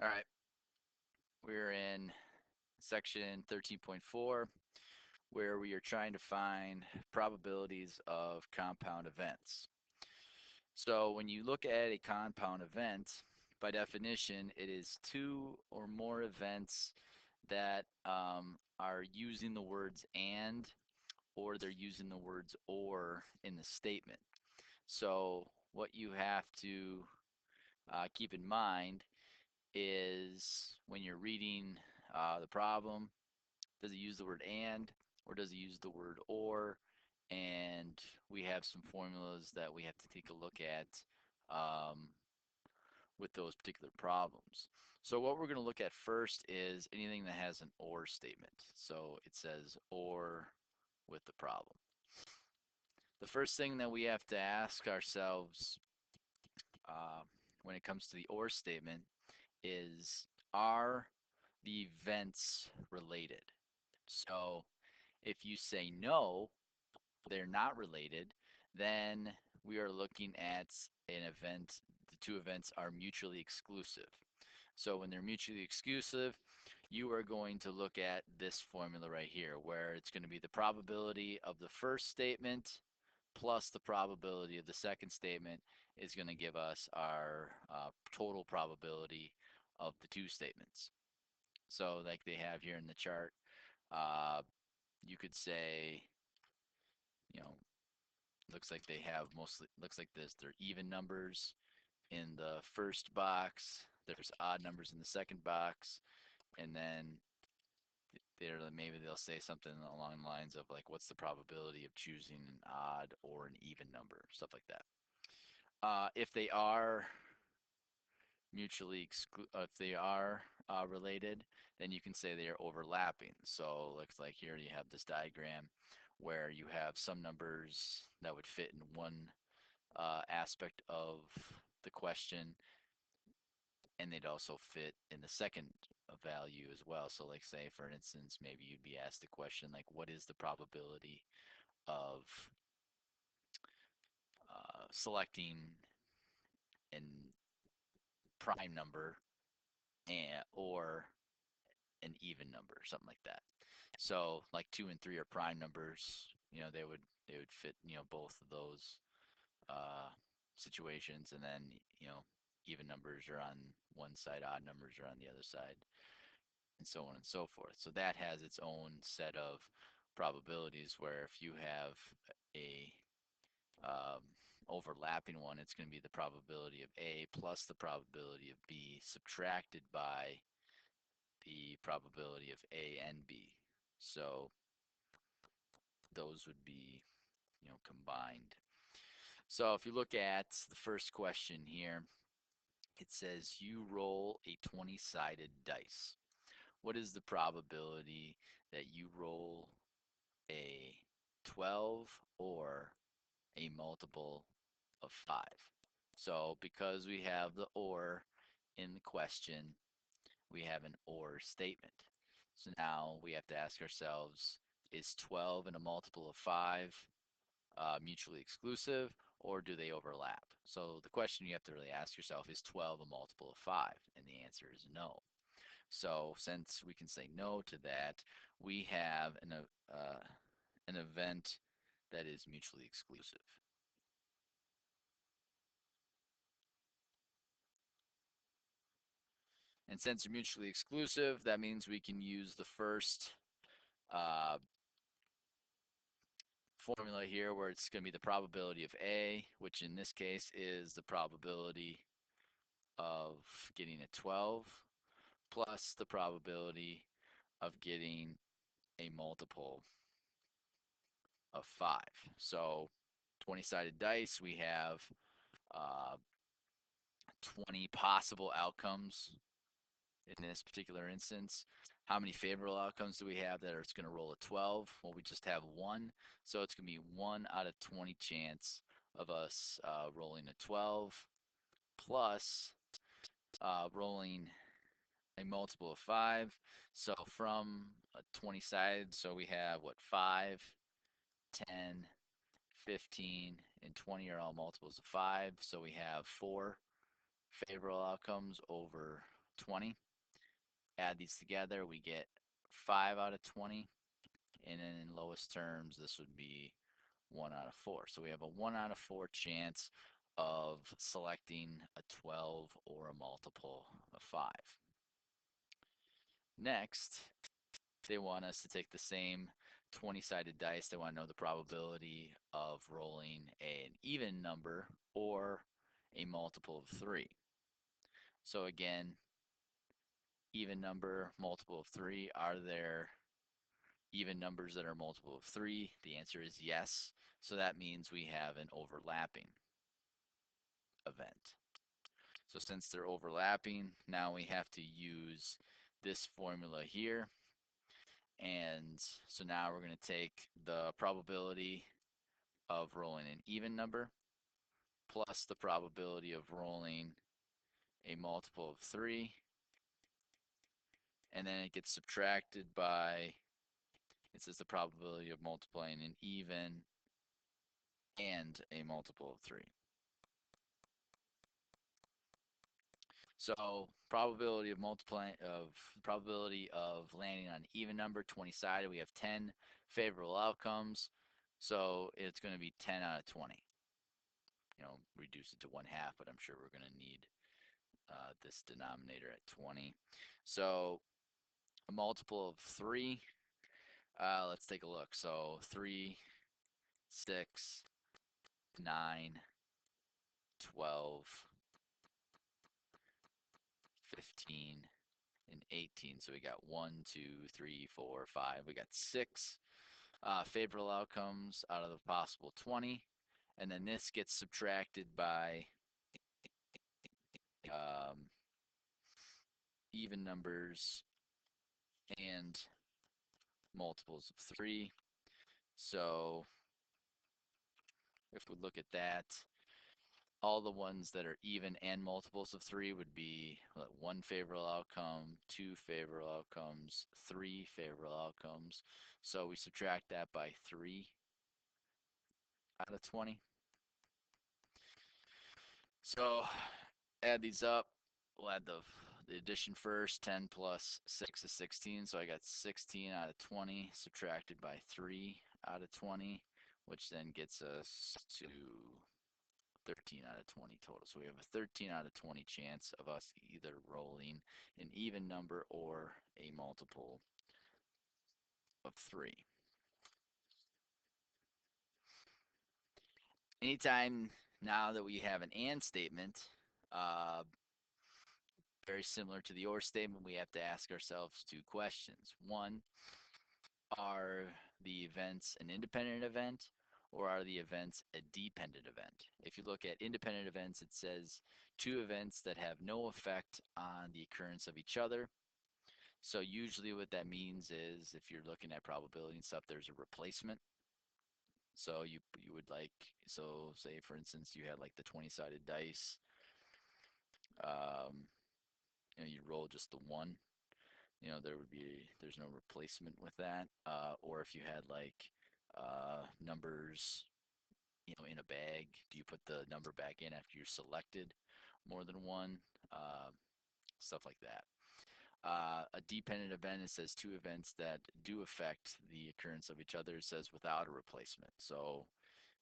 All right, we're in section 13.4 where we are trying to find probabilities of compound events. So when you look at a compound event, by definition, it is two or more events that are using the words and or they're using the words or in the statement. So what you have to keep in mind is when you're reading the problem, does it use the word and or does it use the word or? And we have some formulas that we have to take a look at um, with those particular problems. So what we're going to look at first is anything that has an or statement. So it says or with the problem. The first thing that we have to ask ourselves uh, when it comes to the or statement is, are the events related? So if you say no, they're not related, then we are looking at an event, the two events are mutually exclusive. So when they're mutually exclusive, you are going to look at this formula right here, where it's going to be the probability of the first statement plus the probability of the second statement is going to give us our total probability of the two statements. So like they have here in the chart, uh, you could say, you know, looks like they have mostly, looks like this, they're even numbers in the first box, there's odd numbers in the second box, and then they're, maybe they'll say something along the lines of like, what's the probability of choosing an odd or an even number, stuff like that. If they are if they are related, then you can say they are overlapping. So looks like here you have this diagram where you have some numbers that would fit in one aspect of the question, and they'd also fit in the second value as well. So like say for instance, maybe you'd be asked a question like, what is the probability of selecting an prime number and or an even number, something like that. So like 2 and 3 are prime numbers. They would fit both of those uh, situations, and then even numbers are on one side, odd numbers are on the other side, and so on and so forth. So that has its own set of probabilities where if you have a um, overlapping one, it's going to be the probability of A plus the probability of B subtracted by the probability of A and B. So those would be, combined. So if you look at the first question here, it says you roll a 20-sided dice. What is the probability that you roll a 12 or a multiple of 5? So because we have the or in the question, we have an or statement. So now we have to ask ourselves, is 12 and a multiple of 5 mutually exclusive, or do they overlap? So the question you have to really ask yourself, is 12 a multiple of 5? And the answer is no. So since we can say no to that, we have an event that is mutually exclusive. And since they're mutually exclusive, that means we can use the first uh, formula here where it's going to be the probability of A, which in this case is the probability of getting a 12 plus the probability of getting a multiple of 5. So 20-sided dice, we have uh, 20 possible outcomes in this particular instance. How many favorable outcomes do we have that it's going to roll a 12? Well, we just have one. So it's going to be 1 out of 20 chance of us rolling a 12 plus rolling a multiple of 5. So from a 20 sided, so we have what, 5, 10, 15, and 20 are all multiples of 5. So we have 4 favorable outcomes over 20. Add these together, we get 5 out of 20. And then in lowest terms, this would be 1 out of 4. So we have a 1 out of 4 chance of selecting a 12 or a multiple of 5. Next, they want us to take the same 20-sided dice. They want to know the probability of rolling an even number or a multiple of 3. So again, even number, multiple of 3. Are there even numbers that are multiple of 3? The answer is yes. So that means we have an overlapping event. So since they're overlapping, now we have to use this formula here. And so now we're going to take the probability of rolling an even number plus the probability of rolling a multiple of 3. And then it gets subtracted by, it says the probability of multiplying an even and a multiple of 3. So probability of landing on an even number, 20-sided, we have 10 favorable outcomes. So it's going to be 10 out of 20. Reduce it to 1/2, but I'm sure we're going to need this denominator at 20. So a multiple of 3, let's take a look. So 3, 6, 9, 12, 15, and 18. So we got 1, 2, 3, 4, 5. We got 6 favorable outcomes out of the possible 20. And then this gets subtracted by um, even numbers and multiples of 3. So if we look at that, all the ones that are even and multiples of 3 would be 1 favorable outcome, 2 favorable outcomes, 3 favorable outcomes. So we subtract that by 3 out of 20. So add these up. We'll add the addition first. 10 plus 6 is 16. So I got 16 out of 20 subtracted by 3 out of 20, which then gets us to 13 out of 20 total. So we have a 13 out of 20 chance of us either rolling an even number or a multiple of 3. Anytime now that we have an and statement, uh, very similar to the or statement, we have to ask ourselves 2 questions. One, are the events an independent event or are the events a dependent event? If you look at independent events, it says 2 events that have no effect on the occurrence of each other. So usually what that means is if you're looking at probability and stuff, there's a replacement. So you would say for instance you had like the 20-sided dice, um, you roll just the 1. There's no replacement with that. Or if you had like numbers, in a bag, do you put the number back in after you're selected more than 1? Stuff like that. A dependent event, it says 2 events that do affect the occurrence of each other. It says without a replacement. So,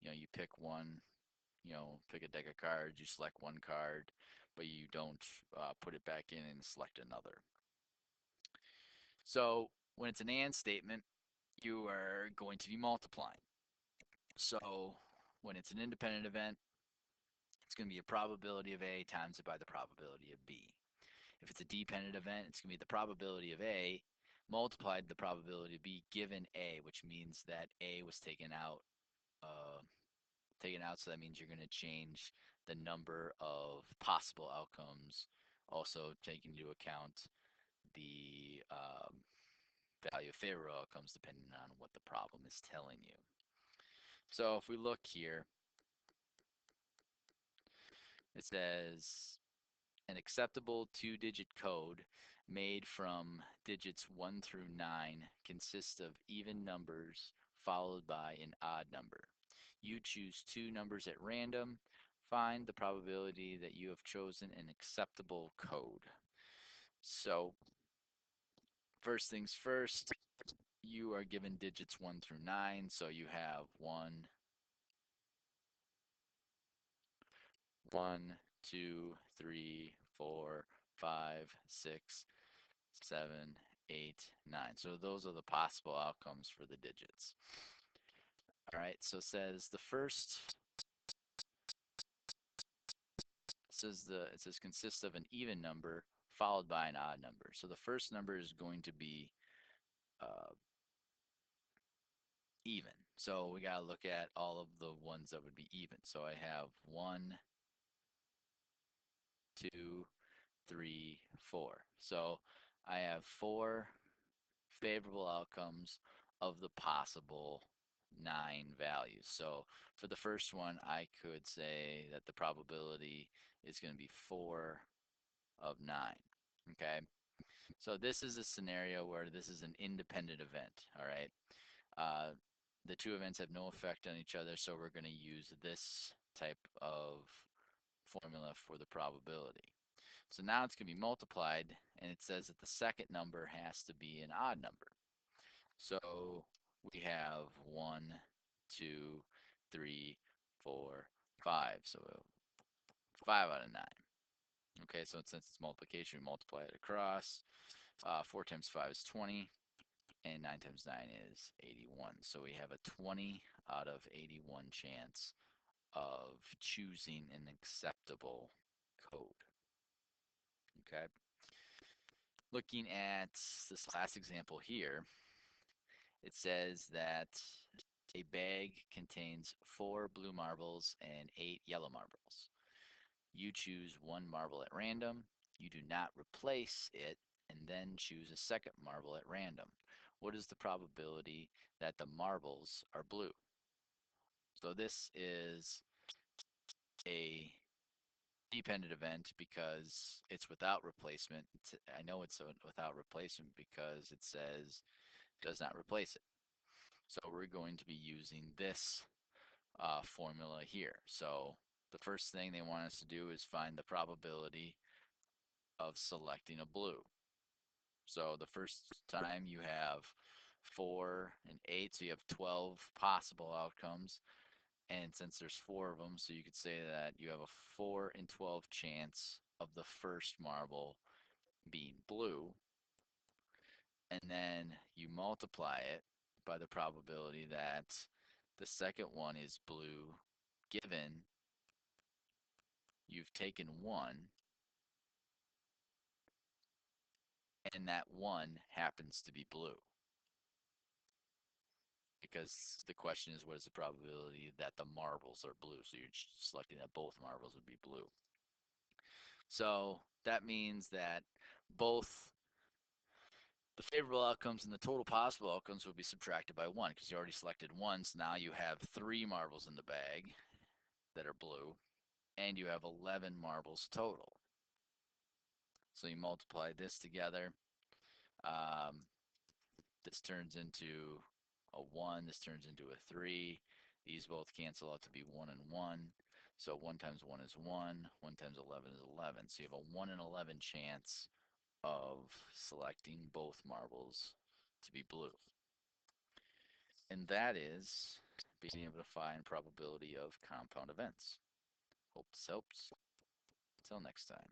you pick one, pick a deck of cards, you select one card, but you don't put it back in and select another. So when it's an and statement, you are going to be multiplying. So when it's an independent event, it's going to be a probability of A times it by the probability of B. If it's a dependent event, it's going to be the probability of A multiplied the probability of B given A, which means that A was taken out. So that means you're going to change the number of possible outcomes, also taking into account the value of favorable outcomes depending on what the problem is telling you. So if we look here, it says an acceptable 2-digit code made from digits 1 through 9 consists of even numbers followed by an odd number. You choose 2 numbers at random. Find the probability that you have chosen an acceptable code. So, first things first, you are given digits 1 through 9. So you have 1, 2, 3, 4, 5, 6, 7, 8, 9. So those are the possible outcomes for the digits. All right, so it says consists of an even number followed by an odd number. So the first number is going to be uh, even. So we got to look at all of the ones that would be even. So I have 1, 2, 3, 4. So I have 4 favorable outcomes of the possible 9 values. So for the first one, I could say that the probability is going to be 4 of 9. Okay. So this is a scenario where this is an independent event. All right. Uh, the two events have no effect on each other, so we're going to use this type of formula for the probability. So now it's going to be multiplied, and it says that the second number has to be an odd number. So we have 1, 2, 3, 4, 5. So 5 out of 9. Okay, so since it's multiplication, we multiply it across. 4 times 5 is 20, and 9 times 9 is 81. So we have a 20 out of 81 chance of choosing an acceptable code. Okay. Looking at this last example here, it says that a bag contains 4 blue marbles and 8 yellow marbles. You choose one marble at random. You do not replace it and then choose a second marble at random. What is the probability that the marbles are blue? So this is a dependent event because it's without replacement. I know it's without replacement because it says does not replace it. So we're going to be using this formula here. So the first thing they want us to do is find the probability of selecting a blue. So the first time you have 4 and 8, so you have 12 possible outcomes. And since there's 4 of them, so you could say that you have a 4 in 12 chance of the first marble being blue. And then you multiply it by the probability that the second one is blue, given you've taken 1 and that 1 happens to be blue. Because the question is, what is the probability that the marbles are blue? So you're selecting that both marbles would be blue. So that means that both the favorable outcomes and the total possible outcomes would be subtracted by 1 because you already selected 1. So now you have 3 marbles in the bag that are blue, and you have 11 marbles total. So you multiply this together. Um, this turns into a 1. This turns into a 3. These both cancel out to be 1 and 1. So 1 times 1 is 1. 1 times 11 is 11. So you have a 1 in 11 chance of selecting both marbles to be blue. And that is being able to find probability of compound events. Hope this helps. Until next time.